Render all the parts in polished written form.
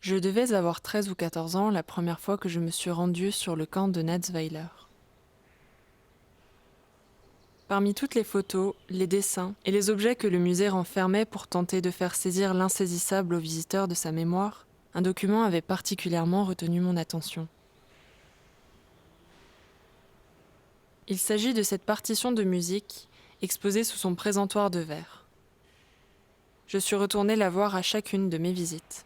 Je devais avoir 13 ou 14 ans la première fois que je me suis rendue sur le camp de Natzweiler. Parmi toutes les photos, les dessins et les objets que le musée renfermait pour tenter de faire saisir l'insaisissable aux visiteurs de sa mémoire, un document avait particulièrement retenu mon attention. Il s'agit de cette partition de musique exposée sous son présentoir de verre. Je suis retournée la voir à chacune de mes visites.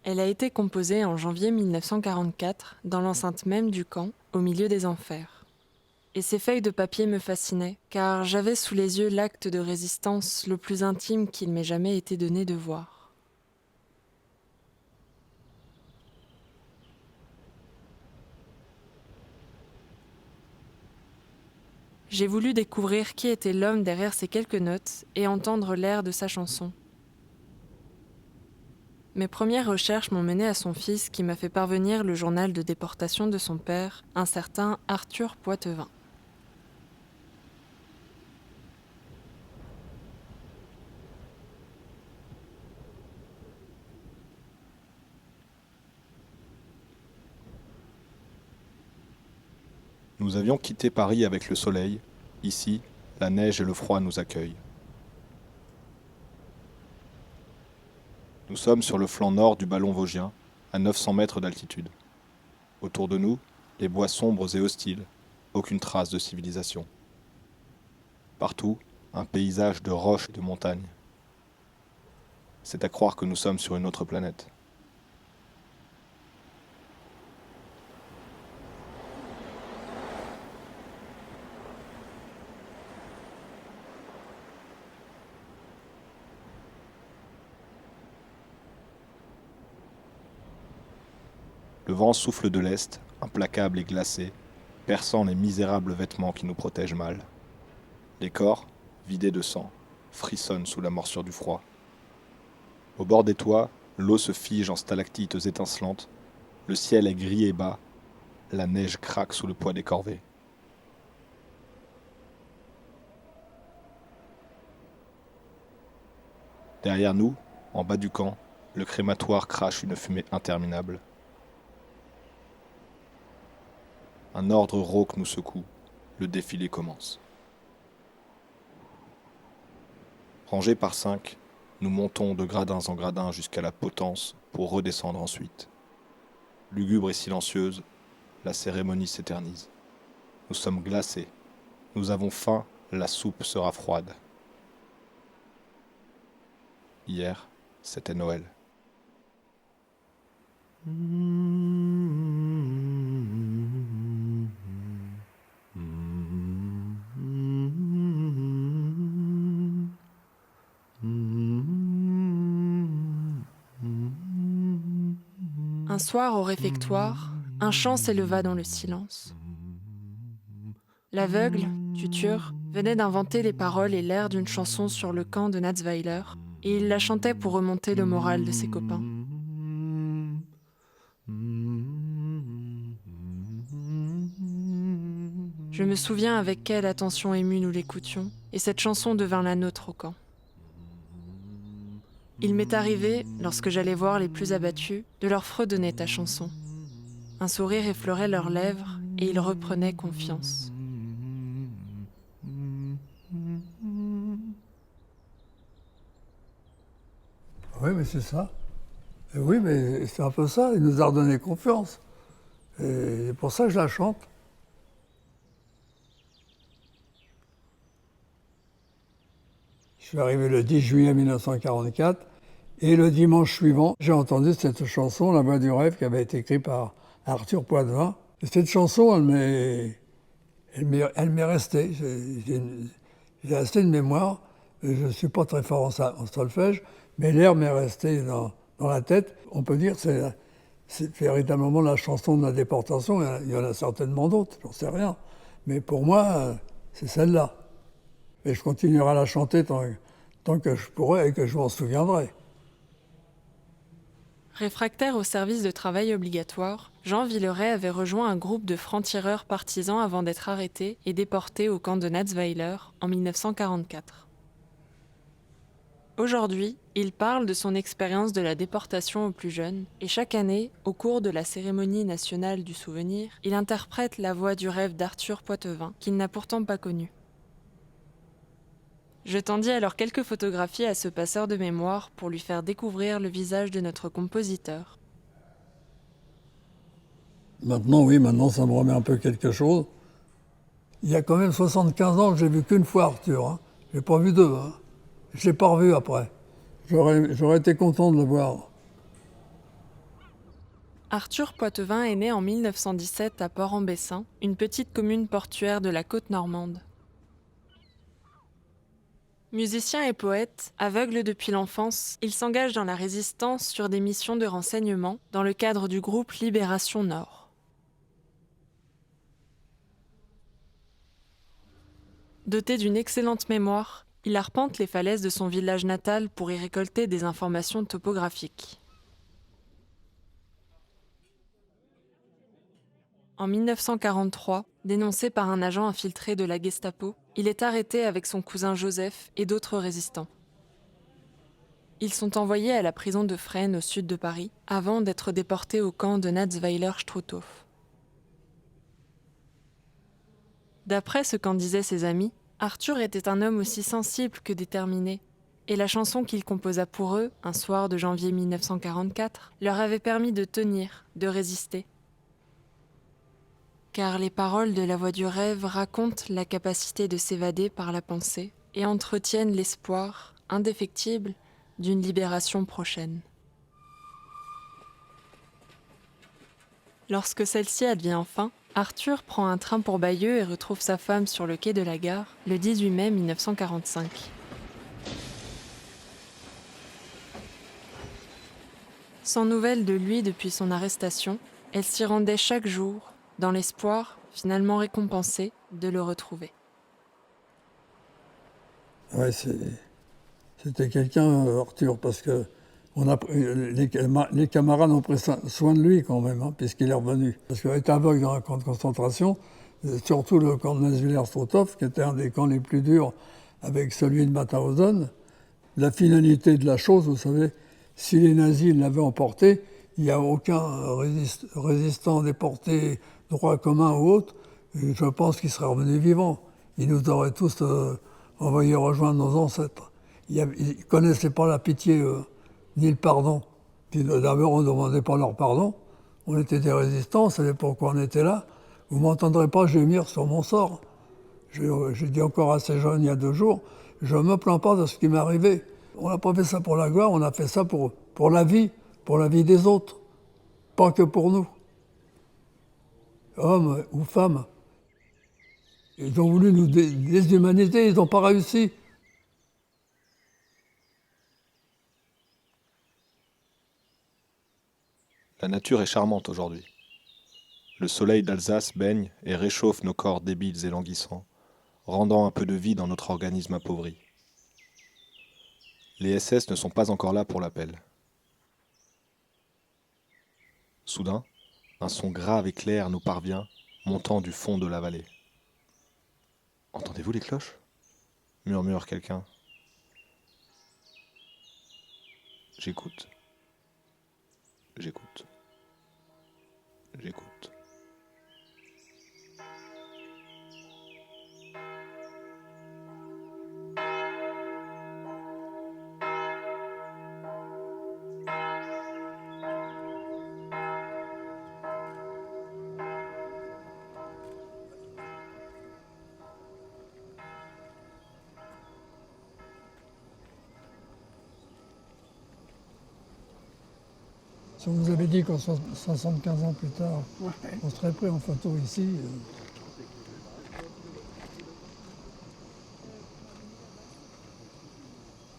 Elle a été composée en janvier 1944 dans l'enceinte même du camp, au milieu des enfers. Et ces feuilles de papier me fascinaient, car j'avais sous les yeux l'acte de résistance le plus intime qu'il m'ait jamais été donné de voir. J'ai voulu découvrir qui était l'homme derrière ces quelques notes et entendre l'air de sa chanson. Mes premières recherches m'ont mené à son fils qui m'a fait parvenir le journal de déportation de son père, un certain Arthur Poitevin. Nous avions quitté Paris avec le soleil. Ici, la neige et le froid nous accueillent. Nous sommes sur le flanc nord du ballon vosgien, à 900 mètres d'altitude. Autour de nous, les bois sombres et hostiles, aucune trace de civilisation. Partout, un paysage de roches et de montagnes. C'est à croire que nous sommes sur une autre planète. Le vent souffle de l'est, implacable et glacé, perçant les misérables vêtements qui nous protègent mal. Les corps, vidés de sang, frissonnent sous la morsure du froid. Au bord des toits, l'eau se fige en stalactites étincelantes, le ciel est gris et bas, la neige craque sous le poids des corvées. Derrière nous, en bas du camp, le crématoire crache une fumée interminable. Un ordre rauque nous secoue, le défilé commence. Rangés par 5, nous montons de gradins en gradins jusqu'à la potence pour redescendre ensuite. Lugubre et silencieuse, la cérémonie s'éternise. Nous sommes glacés. Nous avons faim, la soupe sera froide. Hier, c'était Noël. Un soir au réfectoire, un chant s'éleva dans le silence. L'aveugle, Tutur, venait d'inventer les paroles et l'air d'une chanson sur le camp de Natzweiler, et il la chantait pour remonter le moral de ses copains. Je me souviens avec quelle attention émue nous l'écoutions, et cette chanson devint la nôtre au camp. Il m'est arrivé, lorsque j'allais voir les plus abattus, de leur fredonner ta chanson. Un sourire effleurait leurs lèvres, et ils reprenaient confiance. Oui, mais c'est ça. Et oui, mais c'est un peu ça. Il nous a redonné confiance. Et c'est pour ça que je la chante. Je suis arrivé le 10 juillet 1944 et le dimanche suivant, j'ai entendu cette chanson, La Voix du rêve, qui avait été écrite par Arthur Poitevin. Et cette chanson, elle m'est restée. J'ai resté une mémoire. Je ne suis pas très fort en solfège, mais l'air m'est resté dans la tête. On peut dire que c'est véritablement la chanson de la déportation. Il y en a certainement d'autres, j'en sais rien. Mais pour moi, c'est celle-là. Et je continuerai à la chanter tant que je pourrai et que je m'en souviendrai. Réfractaire au service de travail obligatoire, Jean Villeray avait rejoint un groupe de francs-tireurs partisans avant d'être arrêté et déporté au camp de Natzweiler en 1944. Aujourd'hui, il parle de son expérience de la déportation aux plus jeunes, et chaque année, au cours de la cérémonie nationale du souvenir, il interprète la voix du rêve d'Arthur Poitevin, qu'il n'a pourtant pas connu. Je tendis alors quelques photographies à ce passeur de mémoire pour lui faire découvrir le visage de notre compositeur. Maintenant ça me remet un peu quelque chose. Il y a quand même 75 ans que j'ai vu qu'une fois Arthur. Hein. Je l'ai pas vu deux. Hein. Je l'ai pas revu après. J'aurais été content de le voir. Arthur Poitevin est né en 1917 à Port-en-Bessin, une petite commune portuaire de la côte normande. Musicien et poète, aveugle depuis l'enfance, il s'engage dans la résistance sur des missions de renseignement dans le cadre du groupe Libération Nord. Doté d'une excellente mémoire, il arpente les falaises de son village natal pour y récolter des informations topographiques. En 1943, dénoncé par un agent infiltré de la Gestapo, il est arrêté avec son cousin Joseph et d'autres résistants. Ils sont envoyés à la prison de Fresnes au sud de Paris, avant d'être déportés au camp de Natzweiler-Struthof. D'après ce qu'en disaient ses amis, Arthur était un homme aussi sensible que déterminé, et la chanson qu'il composa pour eux, un soir de janvier 1944, leur avait permis de tenir, de résister. Car les paroles de la voix du rêve racontent la capacité de s'évader par la pensée et entretiennent l'espoir, indéfectible, d'une libération prochaine. Lorsque celle-ci advient enfin, Arthur prend un train pour Bayeux et retrouve sa femme sur le quai de la gare le 18 mai 1945. Sans nouvelles de lui depuis son arrestation, elle s'y rendait chaque jour, dans l'espoir, finalement récompensé, de le retrouver. Ouais, c'était quelqu'un, Arthur, parce que les camarades ont pris soin de lui quand même, hein, puisqu'il est revenu. Parce qu'il était aveugle dans un camp de concentration, surtout le camp de Natzweiler-Struthof, qui était un des camps les plus durs avec celui de Mauthausen. La finalité de la chose, vous savez, si les nazis l'avaient emporté, il n'y a aucun résistant déporté, droit commun ou autre, et je pense qu'il serait revenu vivant. Il nous aurait tous envoyés rejoindre nos ancêtres. Ils ne connaissaient pas la pitié, ni le pardon. Puis d'abord, on ne demandait pas leur pardon. On était des résistants, on savait pourquoi on était là. Vous ne m'entendrez pas gémir sur mon sort. J'ai dit encore assez jeune il y a 2 jours, je ne me plains pas de ce qui m'est arrivé. On n'a pas fait ça pour la gloire, on a fait ça pour la vie des autres, pas que pour nous. Hommes ou femmes. Ils ont voulu nous déshumaniser, ils n'ont pas réussi. La nature est charmante aujourd'hui. Le soleil d'Alsace baigne et réchauffe nos corps débiles et languissants, rendant un peu de vie dans notre organisme appauvri. Les SS ne sont pas encore là pour l'appel. Soudain, un son grave et clair nous parvient, montant du fond de la vallée. « Entendez-vous les cloches » murmure quelqu'un. J'écoute. J'écoute. J'écoute. Si on nous avait dit qu'en 75 ans plus tard, on serait pris en photo ici.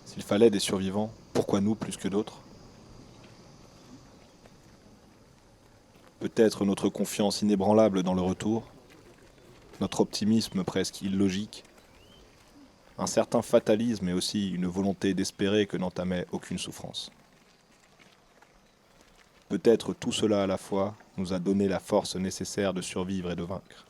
S'il fallait des survivants, pourquoi nous plus que d'autres ? Peut-être notre confiance inébranlable dans le retour, notre optimisme presque illogique, un certain fatalisme et aussi une volonté d'espérer que n'entamait aucune souffrance. Peut-être tout cela à la fois nous a donné la force nécessaire de survivre et de vaincre.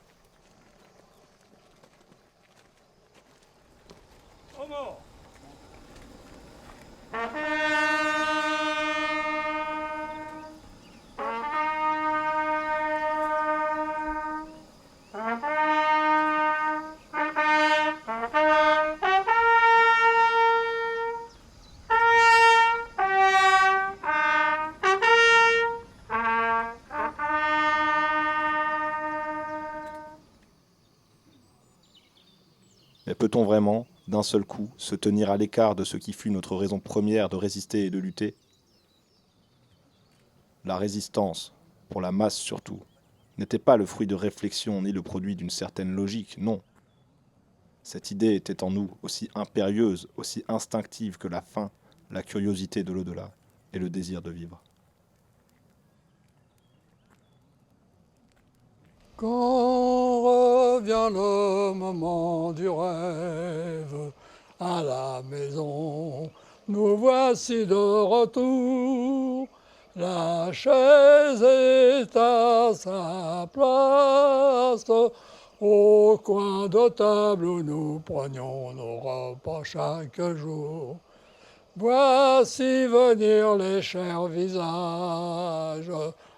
Mais peut-on vraiment, d'un seul coup, se tenir à l'écart de ce qui fut notre raison première de résister et de lutter? La résistance, pour la masse surtout, n'était pas le fruit de réflexion ni le produit d'une certaine logique, non. Cette idée était en nous aussi impérieuse, aussi instinctive que la faim, la curiosité de l'au-delà et le désir de vivre. Quand revient le moment du rêve, à la maison, nous voici de retour. La chaise est à sa place, au coin de table où nous prenions nos repas chaque jour. Voici venir les chers visages,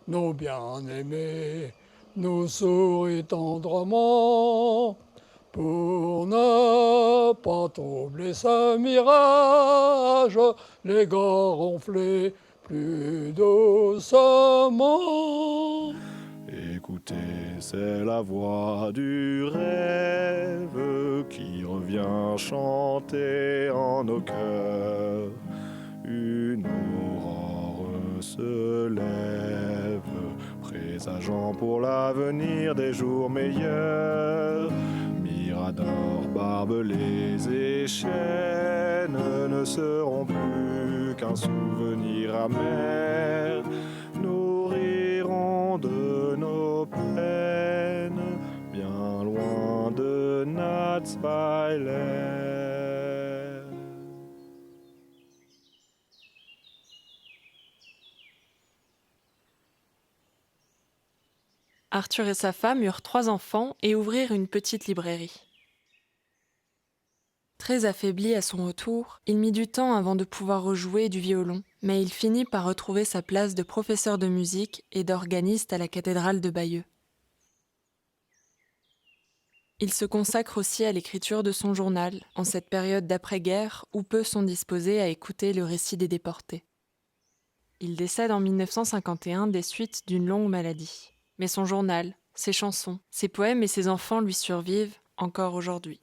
nos bien-aimés, nous sourit tendrement pour ne pas troubler ce mirage, les gars ronflés plus doucement. Écoutez, c'est la voix du rêve qui revient chanter en nos cœurs. Une aurore se lève, présageant pour l'avenir des jours meilleurs. Mirador, barbelés et chênes ne seront plus qu'un souvenir amer. Nous rirons de nos peines, bien loin de Natzweiler. Arthur et sa femme eurent 3 enfants et ouvrirent une petite librairie. Très affaibli à son retour, il mit du temps avant de pouvoir rejouer du violon, mais il finit par retrouver sa place de professeur de musique et d'organiste à la cathédrale de Bayeux. Il se consacre aussi à l'écriture de son journal, en cette période d'après-guerre où peu sont disposés à écouter le récit des déportés. Il décède en 1951 des suites d'une longue maladie. Mais son journal, ses chansons, ses poèmes et ses enfants lui survivent encore aujourd'hui.